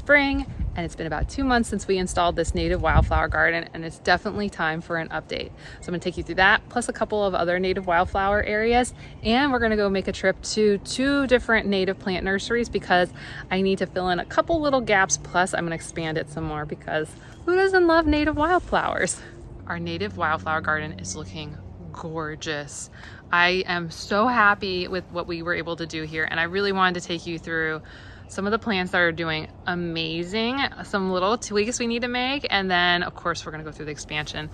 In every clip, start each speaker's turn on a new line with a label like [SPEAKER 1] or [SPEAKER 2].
[SPEAKER 1] spring, and it's been about 2 months since we installed this native wildflower garden, and it's definitely time for an update. So I'm gonna take you through that, plus a couple of other native wildflower areas, and we're gonna go make a trip to 2 different native plant nurseries because I need to fill in a couple little gaps, plus I'm gonna expand it some more because who doesn't love native wildflowers? Our native wildflower garden is looking gorgeous. I am so happy with what we were able to do here, and I really wanted to take you through some of the plants that are doing amazing, some little tweaks we need to make, and then of course we're gonna go through the expansion.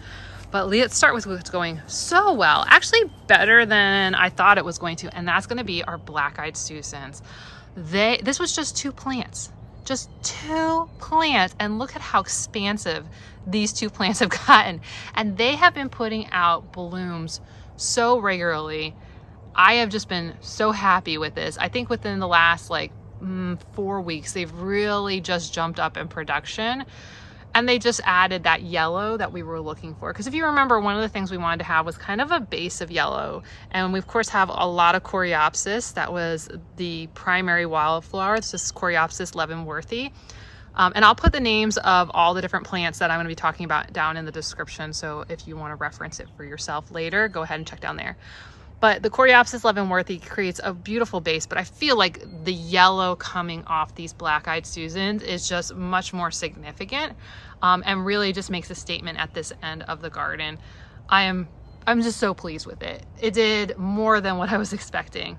[SPEAKER 1] But let's start with what's going so well, actually better than I thought it was going to, and that's gonna be our black-eyed Susans. This was just 2 plants, just 2 plants, and look at how expansive these 2 plants have gotten. And they have been putting out blooms so regularly. I have just been so happy with this. I think within the last 4 weeks, they've really just jumped up in production, and they just added that yellow that we were looking for. Because if you remember, one of the things we wanted to have was kind of a base of yellow, and we of course have a lot of Coreopsis. That was the primary wildflower. This is Coreopsis Levinworthii. And I'll put the names of all the different plants that I'm going to be talking about down in the description, so if you want to reference it for yourself later, go ahead and check down there. But the Coreopsis Levinworthii creates a beautiful base, but I feel like the yellow coming off these black-eyed Susans is just much more significant, and really just makes a statement at this end of the garden. I'm just so pleased with it. It did more than what I was expecting.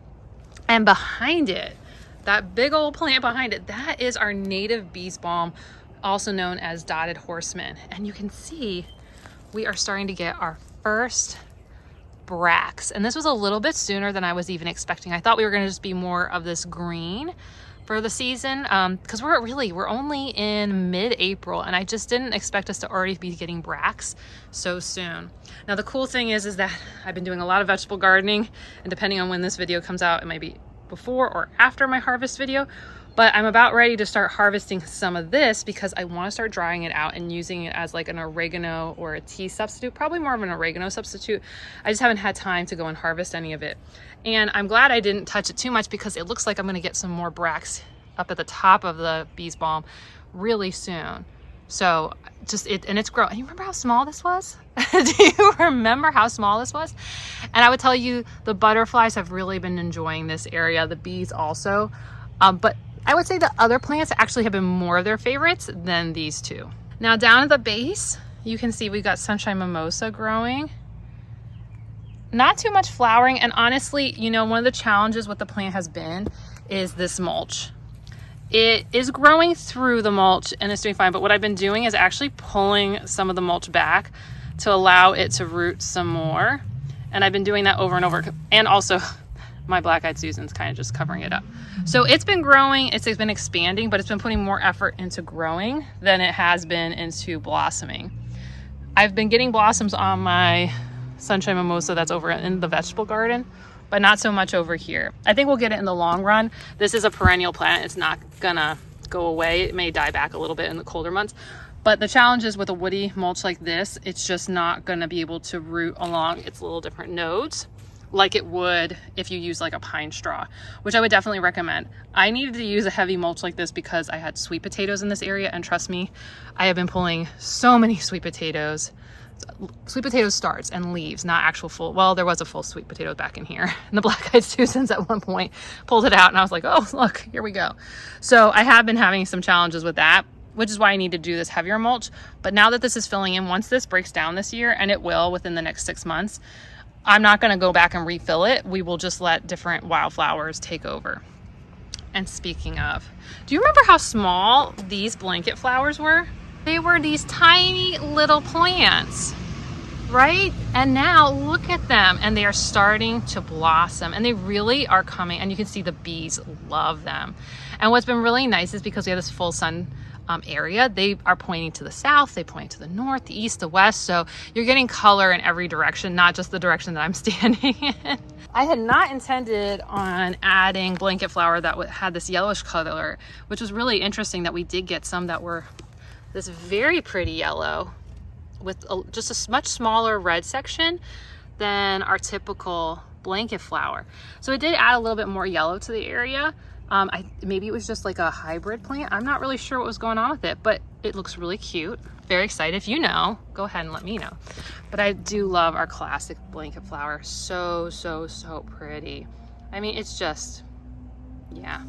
[SPEAKER 1] And behind it, that big old plant behind it, that is our native bees balm, also known as dotted horsemint. And you can see we are starting to get our first bracts, and this was a little bit sooner than I was even expecting. I thought we were going to just be more of this green for the season, because we're only in mid-April, and I just didn't expect us to already be getting bracts so soon. Now the cool thing is that I've been doing a lot of vegetable gardening, and depending on when this video comes out, it might be before or after my harvest video, but I'm about ready to start harvesting some of this because I want to start drying it out and using it as like an oregano or a tea substitute, probably more of an oregano substitute. I just haven't had time to go and harvest any of it. And I'm glad I didn't touch it too much because it looks like I'm going to get some more bracts up at the top of the bees balm really soon. So it's growing. You remember how small this was? Do you remember how small this was? And I would tell you the butterflies have really been enjoying this area, the bees also. But I would say the other plants actually have been more of their favorites than these 2. Now down at the base, you can see we've got sunshine mimosa growing. Not too much flowering, and honestly, one of the challenges with the plant has been is this mulch. It is growing through the mulch and it's doing fine, but what I've been doing is actually pulling some of the mulch back to allow it to root some more. And I've been doing that over and over, and also my black-eyed Susan's kind of just covering it up. So it's been growing, it's been expanding, but it's been putting more effort into growing than it has been into blossoming. I've been getting blossoms on my sunshine mimosa that's over in the vegetable garden, but not so much over here. I think we'll get it in the long run. This is a perennial plant. It's not gonna go away. It may die back a little bit in the colder months. But the challenge is with a woody mulch like this, it's just not gonna be able to root along its little different nodes like it would if you use like a pine straw, which I would definitely recommend. I needed to use a heavy mulch like this because I had sweet potatoes in this area, and trust me, I have been pulling so many sweet potatoes starts and leaves, not actual full, well, there was a full sweet potato back in here, and the black-eyed Susans at one point pulled it out, and I was like, oh look, here we go. So I have been having some challenges with that, which is why I need to do this heavier mulch. But now that this is filling in, once this breaks down this year, and it will within the next 6 months, I'm not going to go back and refill it. We will just let different wildflowers take over. And speaking of, do you remember how small these blanket flowers were? They were these tiny little plants, right? And now look at them, and they are starting to blossom, and they really are coming, and you can see the bees love them. And what's been really nice is because we have this full sun area, they are pointing to the south, they point to the north, the east, the west, so you're getting color in every direction, not just the direction that I'm standing in. I had not intended on adding blanket flower that had this yellowish color, which was really interesting that we did get some that were this very pretty yellow with just a much smaller red section than our typical blanket flower. So it did add a little bit more yellow to the area. Maybe it was just like a hybrid plant. I'm not really sure what was going on with it, but it looks really cute. Very excited. If you know, go ahead and let me know. But I do love our classic blanket flower. So, so, so pretty. I mean, it's just, yeah,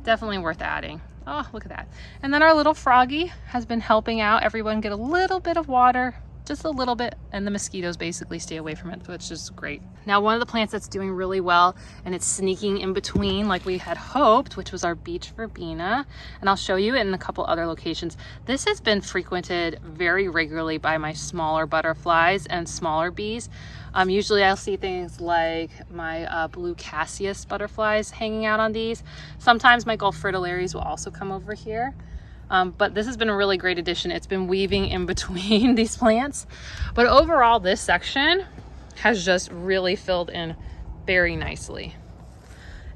[SPEAKER 1] definitely worth adding. Oh, look at that. And then our little froggy has been helping out everyone get a little bit of water, just a little bit, and the mosquitoes basically stay away from it, which is great. Now, one of the plants that's doing really well, and it's sneaking in between like we had hoped, which was our beach verbena, and I'll show you it in a couple other locations. This has been frequented very regularly by my smaller butterflies and smaller bees. Usually I'll see things like my blue cassius butterflies hanging out on these. Sometimes my Gulf fritillaries will also come over here. But this has been a really great addition. It's been weaving in between these plants. But overall, this section has just really filled in very nicely.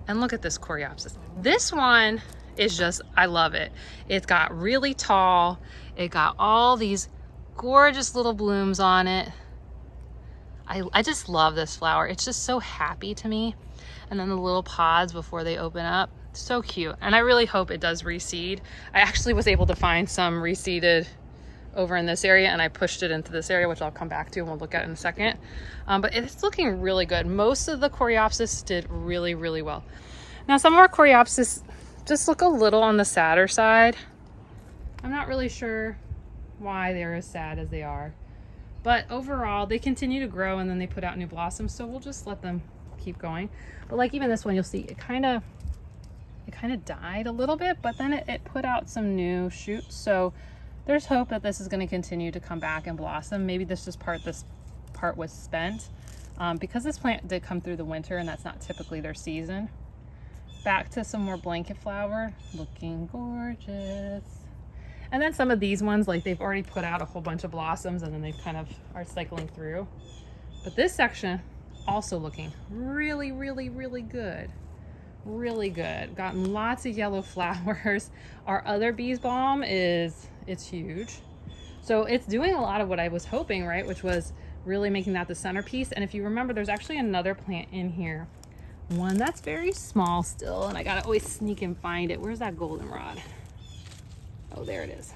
[SPEAKER 1] And look at this Coreopsis. This one is just, I love it. It got really tall. It got all these gorgeous little blooms on it. I just love this flower. It's just so happy to me. And then the little pods before they open up. So cute. And I really hope it does reseed. I actually was able to find some reseeded over in this area, and I pushed it into this area, which I'll come back to and we'll look at in a second. But it's looking really good. Most of the Coreopsis did really, really well. Now, some of our Coreopsis just look a little on the sadder side. I'm not really sure why they're as sad as they are. But overall, they continue to grow and then they put out new blossoms. So we'll just let them keep going. But like even this one, you'll see it kind of died a little bit, but then it put out some new shoots. So there's hope that this is going to continue to come back and blossom. Maybe this part was spent because this plant did come through the winter and that's not typically their season. Back to some more blanket flower, looking gorgeous. And then some of these ones, like they've already put out a whole bunch of blossoms and then they kind of are cycling through. But this section also looking really, really, really good. Really good. Gotten lots of yellow flowers. Our other bees balm it's huge. So it's doing a lot of what I was hoping, right? Which was really making that the centerpiece. And if you remember, there's actually another plant in here. One that's very small still, and I gotta always sneak and find it. Where's that goldenrod? Oh, there it is.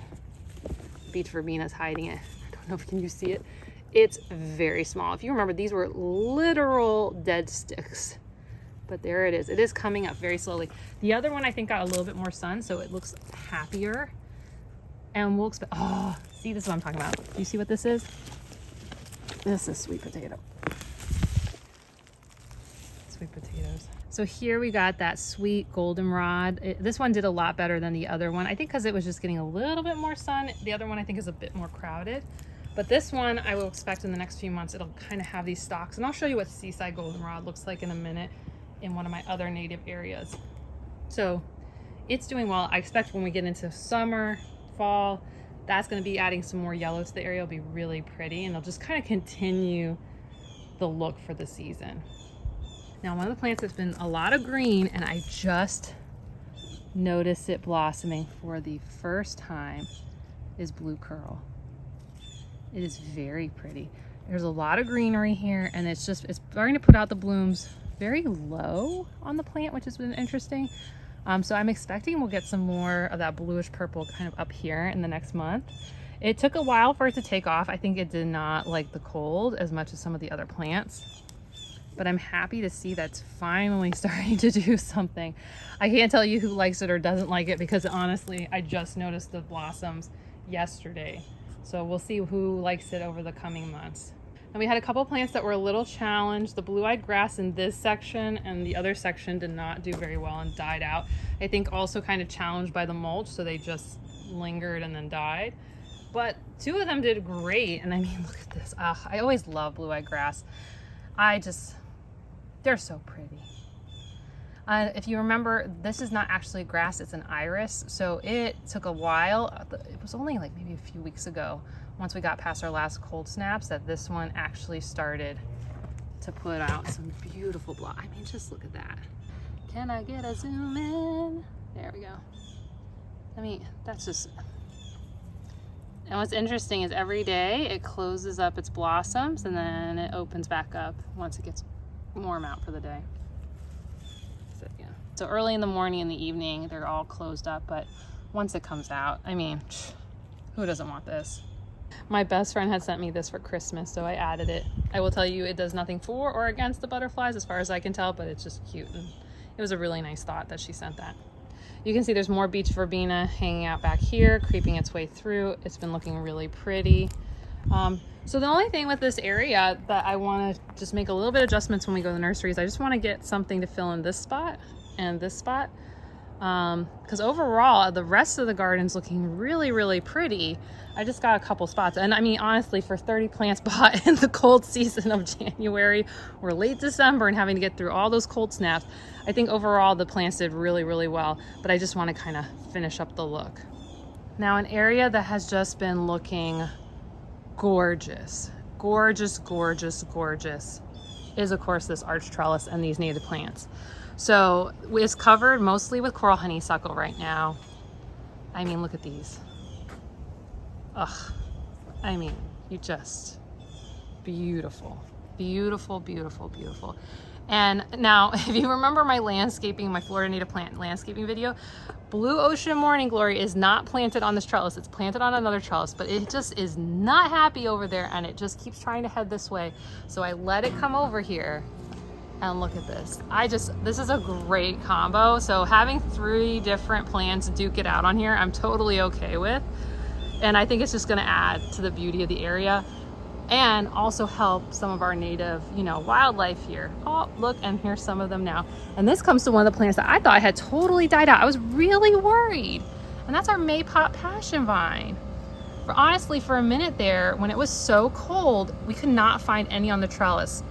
[SPEAKER 1] Beach verbena's hiding it. I don't know if you see it. It's very small. If you remember, these were literal dead sticks. But there it is. It is coming up very slowly. The other one I think got a little bit more sun, so it looks happier. And we'll expect, oh, see, this is what I'm talking about. Do you see what this is? This is sweet potato. Sweet potatoes. So here we got that sweet goldenrod. This one did a lot better than the other one. I think because it was just getting a little bit more sun. The other one I think is a bit more crowded. But this one I will expect in the next few months, it'll kind of have these stalks. And I'll show you what Seaside Goldenrod looks like in a minute in one of my other native areas. So it's doing well. I expect when we get into summer, fall, that's going to be adding some more yellow to the area. It'll be really pretty and they'll just kind of continue the look for the season. Now, one of the plants that's been a lot of green, and I just noticed it blossoming for the first time, is blue curl. It is very pretty. There's a lot of greenery here, and it's starting to put out the blooms very low on the plant, which has been interesting. So I'm expecting we'll get some more of that bluish purple kind of up here in the next month. It took a while for it to take off. I think it did not like the cold as much as some of the other plants. But I'm happy to see that's finally starting to do something. I can't tell you who likes it or doesn't like it because honestly, I just noticed the blossoms yesterday. So we'll see who likes it over the coming months. And we had a couple plants that were a little challenged. The blue-eyed grass in this section and the other section did not do very well and died out. I think also kind of challenged by the mulch, so they just lingered and then died. But two of them did great. And I mean, look at this. I always love blue-eyed grass. They're so pretty. If you remember, this is not actually grass, it's an iris. So it took a while. It was only like maybe a few weeks ago, once we got past our last cold snaps, that this one actually started to put out some beautiful blossoms. I mean, just look at that. Can I get a zoom in? There we go. I mean, that's just... And what's interesting is every day it closes up its blossoms and then it opens back up once it gets warm out for the day. So, yeah. So early in the morning and the evening, they're all closed up, but once it comes out, I mean, who doesn't want this? My best friend had sent me this for Christmas, so I added it. I will tell you, it does nothing for or against the butterflies as far as I can tell, but it's just cute. And it was a really nice thought that she sent that. You can see there's more beach verbena hanging out back here, creeping its way through. It's been looking really pretty. So the only thing with this area that I want to just make a little bit of adjustments when we go to the nurseries, I just want to get something to fill in this spot and this spot. Because overall, the rest of the garden's looking really, really pretty. I just got a couple spots. And I mean, honestly, for 30 plants bought in the cold season of January or late December and having to get through all those cold snaps, I think overall the plants did really, really well. But I just want to kind of finish up the look. Now, an area that has just been looking gorgeous, gorgeous, gorgeous, gorgeous is of course this arch trellis and these native plants. So it's covered mostly with coral honeysuckle right now. I mean, look at these. Ugh, I mean, you just, beautiful, beautiful, beautiful, beautiful. And now, if you remember my landscaping, my Florida native plant landscaping video, Blue Ocean Morning Glory is not planted on this trellis. It's planted on another trellis, but it just is not happy over there and it just keeps trying to head this way. So I let it come over here and look at this. This is a great combo. So having 3 different plants duke it out on here, I'm totally okay with. And I think it's just gonna add to the beauty of the area and also help some of our native, you know, wildlife here. Oh, look, and here's some of them now. And this comes to one of the plants that I thought had totally died out. I was really worried. And that's our Maypop Passionvine. Honestly, for a minute there, when it was so cold, we could not find any on the trellis.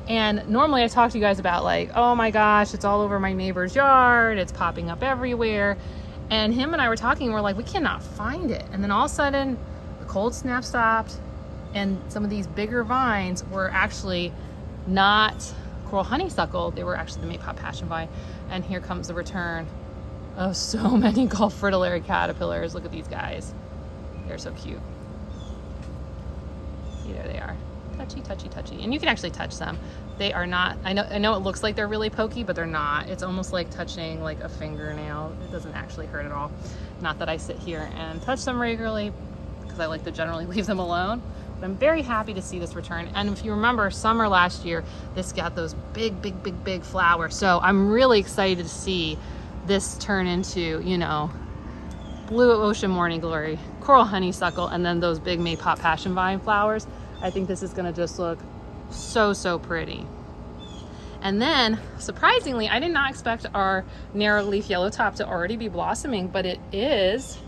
[SPEAKER 1] And normally I talk to you guys about like, oh my gosh, it's all over my neighbor's yard. It's popping up everywhere. And him and I were talking, and we're like, we cannot find it. And then all of a sudden, the cold snap stopped. And some of these bigger vines were actually not coral honeysuckle. They were actually the Maypop Passionvine. And here comes the return of so many Gulf fritillary caterpillars. Look at these guys. They're so cute. See, there they are. Touchy, touchy, touchy. And you can actually touch them. They are not, I know it looks like they're really pokey, but they're not. It's almost like touching like a fingernail. It doesn't actually hurt at all. Not that I sit here and touch them regularly, because I like to generally leave them alone. I'm very happy to see this return. And if you remember summer last year, this got those big, big, big, big flowers. So I'm really excited to see this turn into, you know, Blue Ocean Morning Glory, coral honeysuckle, and then those big Maypop Passionvine flowers. I think this is gonna just look so, so pretty. And then, surprisingly, I did not expect our Narrowleaf Yellowtop to already be blossoming, but it is.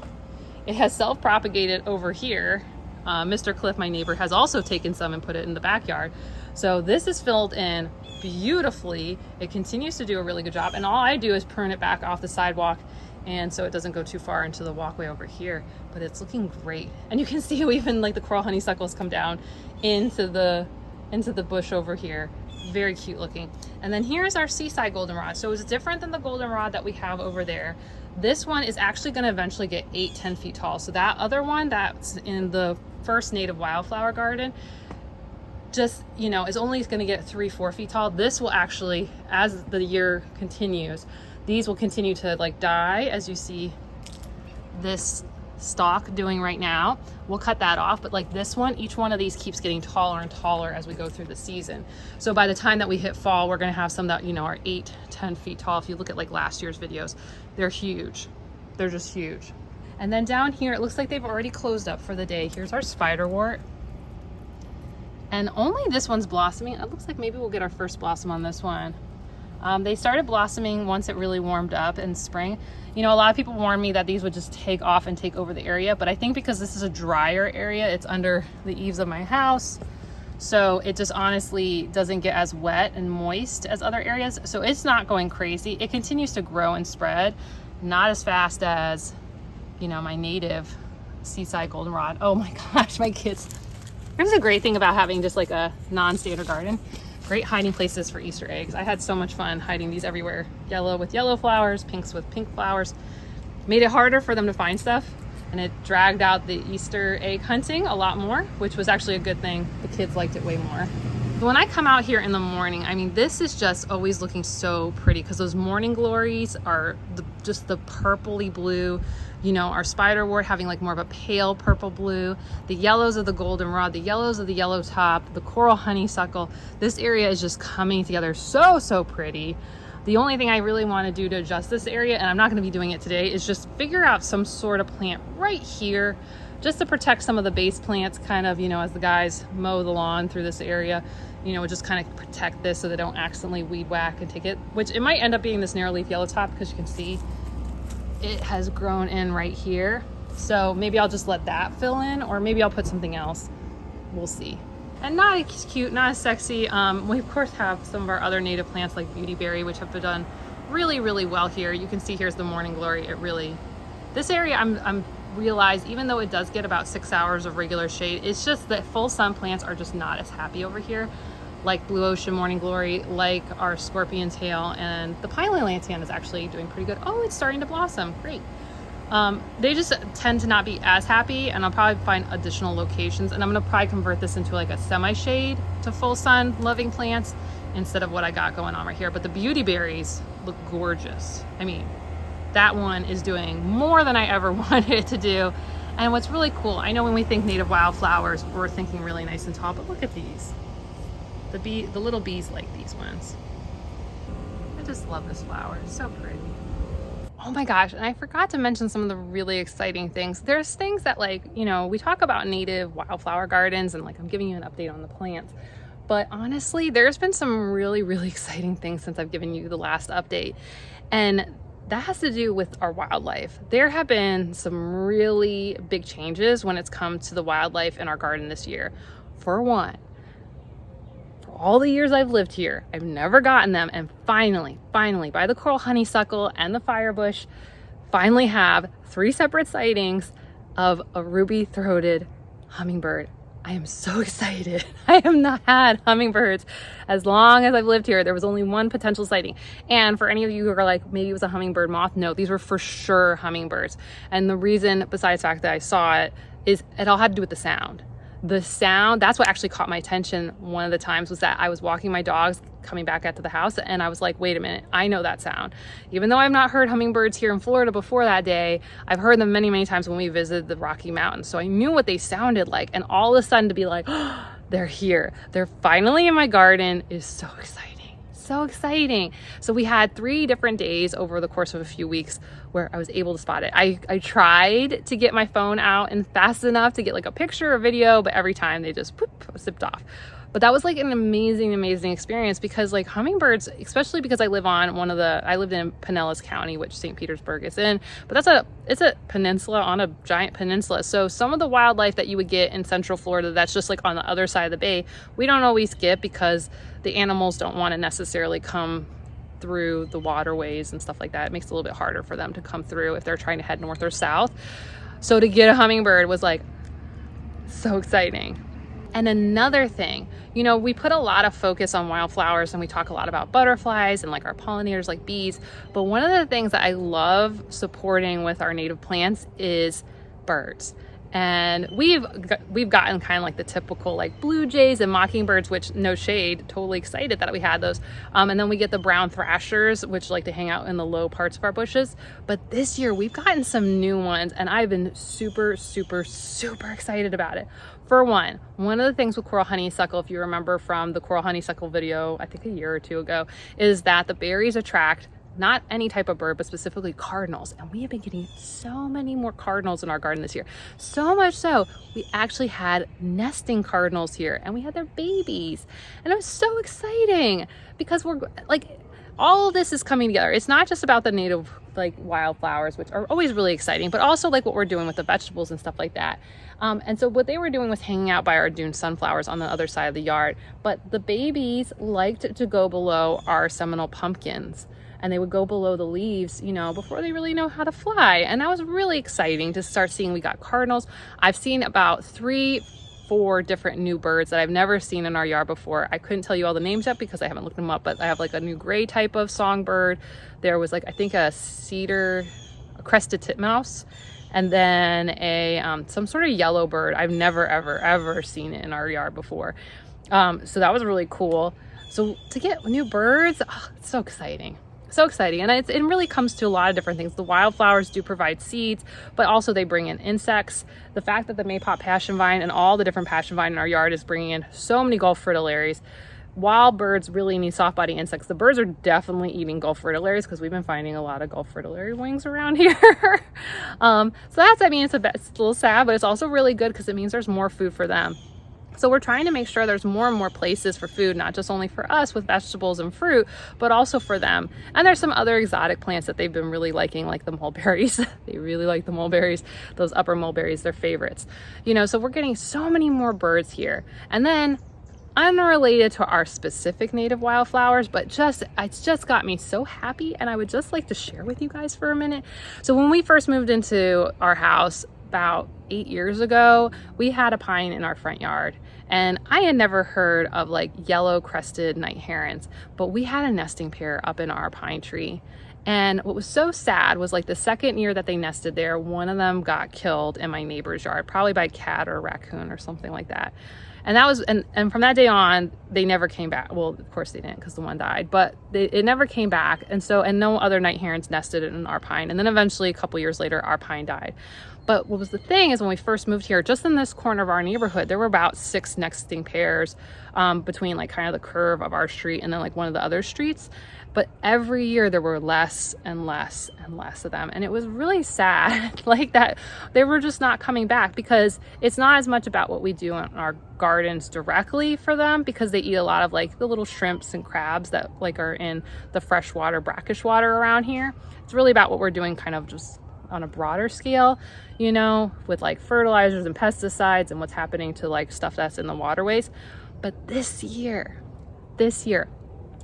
[SPEAKER 1] It has self-propagated over here. Mr. Cliff, my neighbor, has also taken some and put it in the backyard. So this is filled in beautifully. It continues to do a really good job. And all I do is prune it back off the sidewalk, and so it doesn't go too far into the walkway over here. But it's looking great. And you can see how even like the coral honeysuckles come down into the bush over here. Very cute looking. And then here's our Seaside Goldenrod. So it's different than the goldenrod that we have over there. This one is actually going to eventually get 8-10 feet tall. So that other one that's in the first Native Wildflower Garden just, you know, is only going to get 3-4 feet tall. This will actually, as the year continues, these will continue to like die, as you see this stalk doing right now. We'll cut that off, but like this one, each one of these keeps getting taller and taller as we go through the season. So by the time that we hit fall, we're going to have some that, you know, are 8-10 feet tall. If you look at like last year's videos, they're huge. They're just huge. And then down here, it looks like they've already closed up for the day. Here's our Spiderwort. And only this one's blossoming. It looks like maybe we'll get our first blossom on this one. They started blossoming once it really warmed up in spring. You know, a lot of people warned me that these would just take off and take over the area, but I think because this is a drier area, it's under the eaves of my house, so it just honestly doesn't get as wet and moist as other areas, so it's not going crazy. It continues to grow and spread, not as fast as, you know, my native Seaside Goldenrod. Oh my gosh, my kids. Here's a great thing about having just like a non-standard garden. Great hiding places for Easter eggs. I had so much fun hiding these everywhere. Yellow with yellow flowers, pinks with pink flowers. Made it harder for them to find stuff, and it dragged out the Easter egg hunting a lot more, which was actually a good thing. The kids liked it way more. when I come out here in the morning, I mean, this is just always looking so pretty because those morning glories are just the purpley blue, you know, our Spiderwort having like more of a pale purple blue, the yellows of the goldenrod, the yellows of the yellowtop, the coral honeysuckle. This area is just coming together so pretty. The only thing I really want to do to adjust this area, and I'm not going to be doing it today, is just figure out some sort of plant right here just to protect some of the base plants, kind of, you know, as the guys mow the lawn through this area, you know, just kind of protect this so they don't accidentally weed whack and take it, which it might end up being this Narrowleaf Yellowtop because you can see it has grown in right here. So maybe I'll just let that fill in, or maybe I'll put something else. We'll see. And not as cute, not as sexy. We of course have some of our other native plants like Beautyberry, which have been done really well here. You can see here's the morning glory. It really, this area I'm realized, even though it does get about 6 hours of regular shade, it's just that full sun plants are just not as happy over here, like Blue Ocean Morning Glory, like our Scorpiontail, and the Pineland Lantana is actually doing pretty good. Oh, it's starting to blossom. Great. They just tend to not be as happy, and I'll probably find additional locations, and I'm going to probably convert this into like a semi-shade to full sun loving plants instead of what I got going on right here. But the Beautyberries look gorgeous. I mean, that one is doing more than I ever wanted it to do. And what's really cool, I know when we think native wildflowers, we're thinking really nice and tall, but look at these. The little bees like these ones. I just love this flower. It's so pretty. Oh my gosh, and I forgot to mention some of the really exciting things. There's things that, like, you know, we talk about native wildflower gardens and like I'm giving you an update on the plants. But honestly, there's been some really exciting things since I've given you the last update. And that has to do with our wildlife. There have been some really big changes when it's come to the wildlife in our garden this year. For one, for all the years I've lived here, I've never gotten them, and finally, by the coral honeysuckle and the firebush, finally have 3 separate sightings of a ruby-throated hummingbird. I am so excited. I have not had hummingbirds as long as I've lived here. There was only one potential sighting. And for any of you who are like, maybe it was a hummingbird moth, no, these were for sure hummingbirds. And the reason, besides the fact that I saw it, is it all had to do with the sound. The sound, that's what actually caught my attention one of the times, was that I was walking my dogs coming back out to the house, and I was like, wait a minute, I know that sound. Even though I've not heard hummingbirds here in Florida before that day, I've heard them many times when we visited the Rocky Mountains. So I knew what they sounded like, and all of a sudden to be like, oh, they're here. They're finally in my garden is so exciting. So exciting. So we had 3 different days over the course of a few weeks where I was able to spot it. I tried to get my phone out and fast enough to get like a picture or video, but every time they just zipped off. But that was like an amazing experience, because like hummingbirds, especially because I lived in Pinellas County, which St. Petersburg is in, but it's a peninsula on a giant peninsula. So some of the wildlife that you would get in Central Florida that's just like on the other side of the bay, we don't always get, because the animals don't want to necessarily come through the waterways and stuff like that. It makes it a little bit harder for them to come through if they're trying to head north or south. So to get a hummingbird was like so exciting. And another thing, you know, we put a lot of focus on wildflowers and we talk a lot about butterflies and like our pollinators like bees, but one of the things that I love supporting with our native plants is birds. And we've gotten kind of like the typical like blue jays and mockingbirds, which, no shade, totally excited that we had those. And then we get the brown thrashers, which like to hang out in the low parts of our bushes. But this year we've gotten some new ones, and I've been super excited about it. For one of the things with coral honeysuckle, if you remember from the coral honeysuckle video, I think a year or 2 ago, is that the berries attract not any type of bird, but specifically cardinals. And we have been getting so many more cardinals in our garden this year. So much so, we actually had nesting cardinals here, and we had their babies. And it was so exciting, because we're like, all of this is coming together. It's not just about the native like wildflowers, which are always really exciting, but also like what we're doing with the vegetables and stuff like that. And so what they were doing was hanging out by our Dune Sunflowers on the other side of the yard. But the babies liked to go below our Seminole pumpkins, and they would go below the leaves, you know, before they really know how to fly. And that was really exciting to start seeing. We got cardinals. I've seen about 3-4 different new birds that I've never seen in our yard before. I couldn't tell you all the names yet because I haven't looked them up, but I have like a new gray type of songbird. There was like, I think a crested titmouse, and then some sort of yellow bird. I've never ever seen it in our yard before. So that was really cool. So to get new birds, oh, it's so exciting. So exciting. And it really comes to a lot of different things. The wildflowers do provide seeds, but also they bring in insects. The fact that the Maypop Passionvine and all the different passionvine in our yard is bringing in so many Gulf fritillaries. Wild birds really need soft body insects. The birds are definitely eating Gulf fritillaries because we've been finding a lot of Gulf fritillary wings around here. So that's, I mean, it's a little sad, but it's also really good because it means there's more food for them. So we're trying to make sure there's more and more places for food, not just only for us with vegetables and fruit, but also for them. And there's some other exotic plants that they've been really liking, like the mulberries. They really like the mulberries, those upper mulberries, they're favorites. You know, so we're getting so many more birds here. And then unrelated to our specific native wildflowers, but it's just got me so happy, and I would just like to share with you guys for a minute. So when we first moved into our house about 8 years ago, we had a pine in our front yard, and I had never heard of like yellow crested night herons, but we had a nesting pair up in our pine tree. And what was so sad was like the second year that they nested there, one of them got killed in my neighbor's yard, probably by a cat or a raccoon or something like that. And that was, and from that day on, they never came back. Well, of course they didn't because the one died, but it never came back. And no other night herons nested in our pine. And then eventually a couple years later, our pine died. But what was the thing is when we first moved here, just in this corner of our neighborhood, there were about 6 nesting pairs between like kind of the curve of our street and then like one of the other streets. But every year there were less and less and less of them. And it was really sad, like that they were just not coming back, because it's not as much about what we do in our gardens directly for them, because they eat a lot of like the little shrimps and crabs that like are in the freshwater, brackish water around here. It's really about what we're doing kind of just on a broader scale, you know, with like fertilizers and pesticides and what's happening to like stuff that's in the waterways. But this year,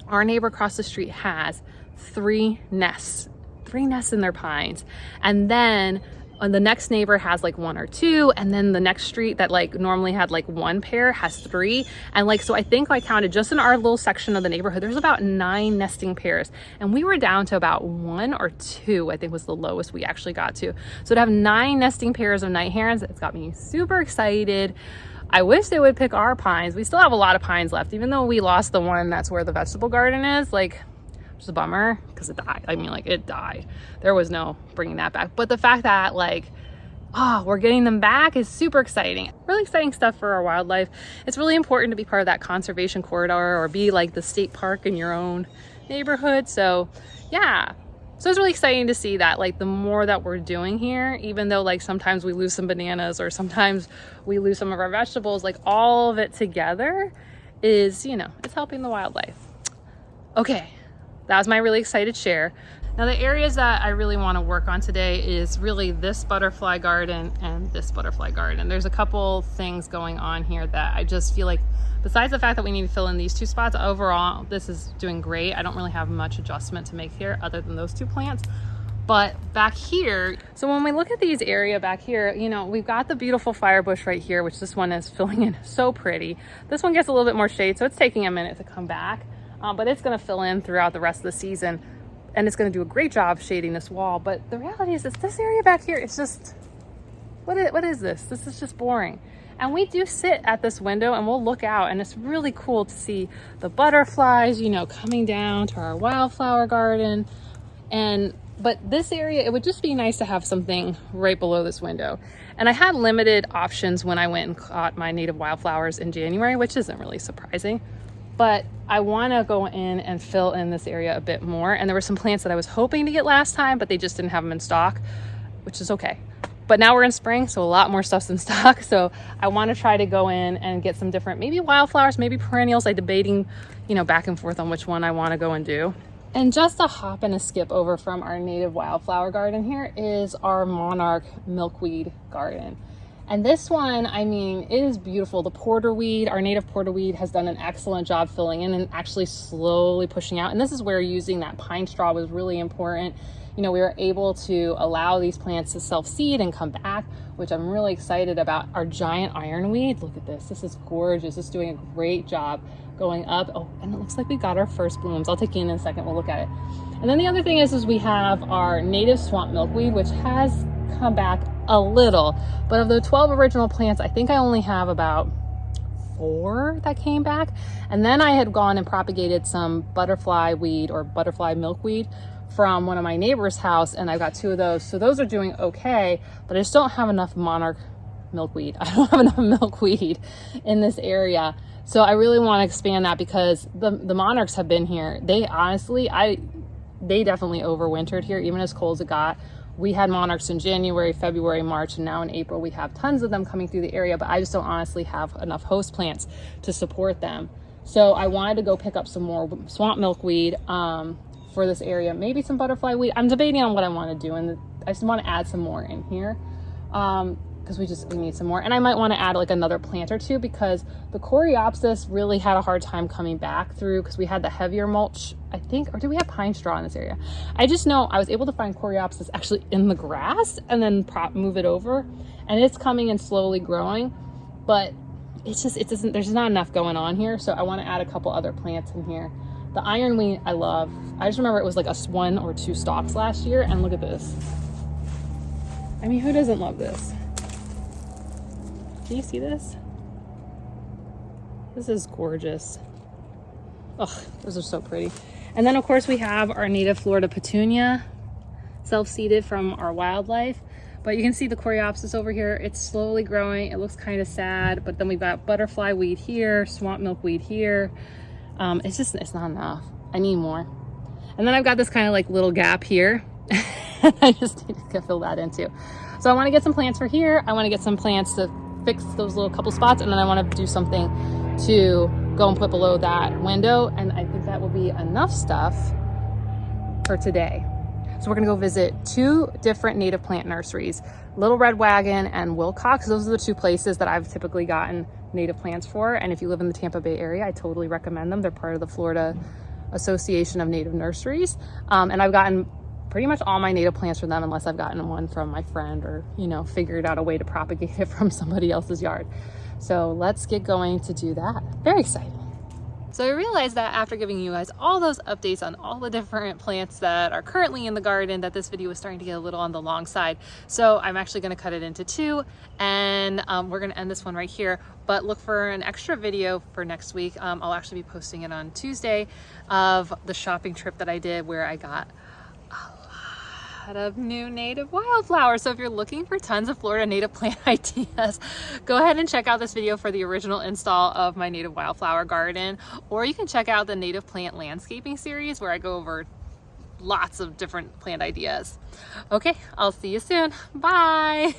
[SPEAKER 1] our neighbor across the street has 3 nests in their pines. And then the next neighbor has like 1 or 2. And then the next street that like normally had like 1 pair has 3. And like, so I think I counted just in our little section of the neighborhood, there's about 9 nesting pairs. And we were down to about 1 or 2, I think was the lowest we actually got to. So to have 9 nesting pairs of night herons, it's got me super excited. I wish they would pick our pines. We still have a lot of pines left, even though we lost the one that's where the vegetable garden is. Like, it's a bummer because it died. I mean, like, it died. There was no bringing that back. But the fact that like, we're getting them back is super exciting. Really exciting stuff for our wildlife. It's really important to be part of that conservation corridor or be like the state park in your own neighborhood. So yeah. So it's really exciting to see that like the more that we're doing here, even though like sometimes we lose some bananas or sometimes we lose some of our vegetables, like all of it together is, you know, it's helping the wildlife. Okay, that was my really excited share. Now the areas that I really want to work on today is really this butterfly garden and this butterfly garden. There's a couple things going on here that I just feel like, besides the fact that we need to fill in these 2 spots, overall this is doing great. I don't really have much adjustment to make here other than those 2 plants. But back here, so when we look at these area back here, you know, we've got the beautiful firebush right here, which this one is filling in so pretty. This one gets a little bit more shade, so it's taking a minute to come back, but it's going to fill in throughout the rest of the season, and it's going to do a great job shading this wall. But the reality is this area back here, it's just, what is this? This is just boring. And we do sit at this window and we'll look out, and it's really cool to see the butterflies, you know, coming down to our wildflower garden. But this area, it would just be nice to have something right below this window. And I had limited options when I went and caught my native wildflowers in January, which isn't really surprising. But I want to go in and fill in this area a bit more. And there were some plants that I was hoping to get last time, but they just didn't have them in stock, which is okay. But now we're in spring, so a lot more stuff's in stock. So I want to try to go in and get some different, maybe wildflowers, maybe perennials. I'm debating, you know, back and forth on which one I want to go and do. And just a hop and a skip over from our native wildflower garden here is our Monarch Milkweed garden. And this one, I mean, it is beautiful. The porterweed, our native porterweed, has done an excellent job filling in and actually slowly pushing out. And this is where using that pine straw was really important. You know, we were able to allow these plants to self-seed and come back, which I'm really excited about. Our giant ironweed, look at this. This is gorgeous. It's doing a great job going up. Oh, and it looks like we got our first blooms. I'll take you in a second. We'll look at it. And then the other thing is we have our native swamp milkweed, which has come back a little. But of the 12 original plants, I think I only have about 4 that came back. And then I had gone and propagated some butterfly weed or butterfly milkweed from one of my neighbor's house, and I got 2 of those. So those are doing okay, but I just don't have enough monarch milkweed. I don't have enough milkweed in this area. So I really want to expand that because the monarchs have been here. They honestly, they definitely overwintered here, even as cold as it got. We had monarchs in January, February, March, and now in April we have tons of them coming through the area, but I just don't honestly have enough host plants to support them. So I wanted to go pick up some more swamp milkweed for this area, maybe some butterfly weed. I'm debating on what I want to do, and I just want to add some more in here because we need some more. And I might want to add like another plant or 2 because the Coreopsis really had a hard time coming back through because we had the heavier mulch, I think, or do we have pine straw in this area? I just know I was able to find Coreopsis actually in the grass and then move it over, and it's coming and slowly growing, but there's not enough going on here. So I want to add a couple other plants in here. The ironweed I love. I just remember it was like 1 or 2 stalks last year, and look at this. I mean, who doesn't love this? Do you see this? This is gorgeous. Oh, those are so pretty. And then of course we have our native Florida Petunia, self-seeded from our wildlife. But you can see the Coreopsis over here. It's slowly growing. It looks kind of sad, but then we've got butterfly weed here, swamp milkweed here. It's not enough. I need more. And then I've got this kind of like little gap here. I just need to fill that in too. So I want to get some plants for here. I want to get some plants to fix those little couple spots, and then I want to do something to go and put below that window, and I think that will be enough stuff for today. So we're gonna go visit 2 different native plant nurseries, Little Red Wagon and Wilcox. Those are the 2 places that I've typically gotten native plants for, and if you live in the Tampa Bay area, I totally recommend them. They're part of the Florida Association of Native Nurseries, and I've gotten pretty much all my native plants from them, unless I've gotten one from my friend or, figured out a way to propagate it from somebody else's yard. So let's get going to do that. Very exciting. So I realized that after giving you guys all those updates on all the different plants that are currently in the garden, that this video was starting to get a little on the long side. So I'm actually going to cut it into 2, and we're going to end this one right here, but look for an extra video for next week. I'll actually be posting it on Tuesday of the shopping trip that I did, where I got of new native wildflowers. So if you're looking for tons of Florida native plant ideas, go ahead and check out this video for the original install of my native wildflower garden, or you can check out the native plant landscaping series where I go over lots of different plant ideas. Okay, I'll see you soon. Bye.